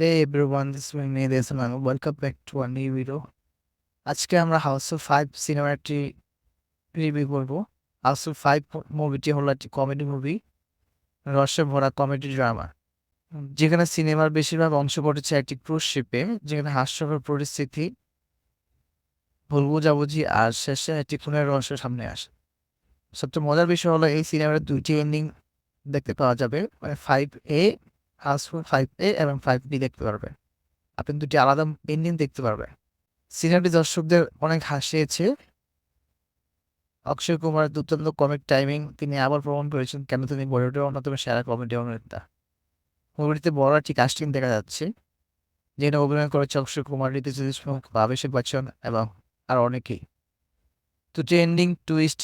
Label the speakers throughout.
Speaker 1: Hey everyone, this is Meghnad Islam. Welcome back to a new video. আজকে আমরা Housefull 5 সিনেমাটি review করব। Housefull 5 মুভিটি হলো একটি কমেডি মুভি, রসে ভরা কমেডি ড্রামা, যেখানে সিনেমার বেশিরভাগ অংশ ঘটেছে একটি ক্রুজ শিপে, যেখানে হাস্যকর পরিস্থিতি, ভুল বোঝাবুঝি আর শেষে একটি খুনের রহস্য সামনে আসে। সবচেয়ে মজার বিষয় হলো এই সিনেমার দুইটি এন্ডিং দেখতে পাওয়া যাবে, মানে 5A, হাউসফুল 5A এবং 5B দেখতে পারবে। আপনি দুটি আলাদা এন্ডিং দেখতে পারবেন। সিনেমাটি দর্শকদের অনেক হাসিয়েছে। অক্ষয় কুমারের দুর্দান্ত কমিক টাইমিং তিনি আবার প্রমাণ করেছেন কেন তিনি বলিউডের অন্যতম সেরা কমেডি অভিনেতা। মুভিটিতে বড় একটি কাস্টিং দেখা যাচ্ছে, যেখানে অভিনয় করেছে অক্ষয় কুমার, ঋতুজ দেশমুখ, অভিষেক বচ্চন এবং আরও অনেকেই। দুটি এন্ডিং টুইস্ট,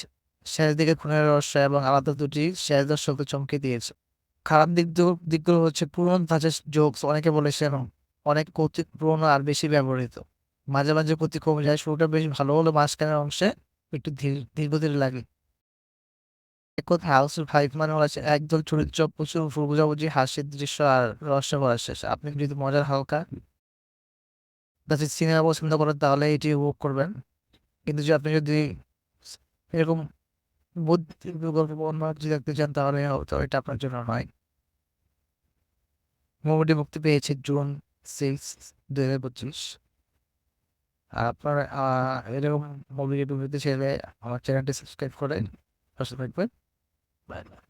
Speaker 1: শেষ দিকে খুনের রহস্য এবং আলাদা দুটি শেষ দর্শকদের চমকে দিয়েছে। খারাপ দিকগুলো হচ্ছে পুরনো ধাঁচের জোকস অনেকে বলেছেন অনেক কৌতুক পুরনো আর বেশি ব্যবহৃত। মাঝে মাঝে গতি কমে যায়, শুরুটা বেশ ভালো হলো, মাঝখানের অংশে একটু ধীর গতির লাগে। এক কথা হাউসফুল 5 মানে হচ্ছে একদল চরিত্র, প্রচুর ভুল বোঝাবুঝি, হাসির দৃশ্য আর রহস্য ভরা শেষ। আপনি যদি মজার হালকা সিনেমা পছন্দ করেন তাহলে এটি উপভোগ করবেন, কিন্তু আপনি যদি এরকম বুদ্ধি গল্প অন্য কিছু দেখতে চান তাহলে হয়তো এটা আপনার জন্য নয়। মুভিটি মুক্তি পেয়েছে জুন 6, 2025। আর আপনার এরকম মুভি রিভিউ পেতে চাইলে আমার চ্যানেলটি সাবস্ক্রাইব করে পাশে থাকবেন। Bye bye.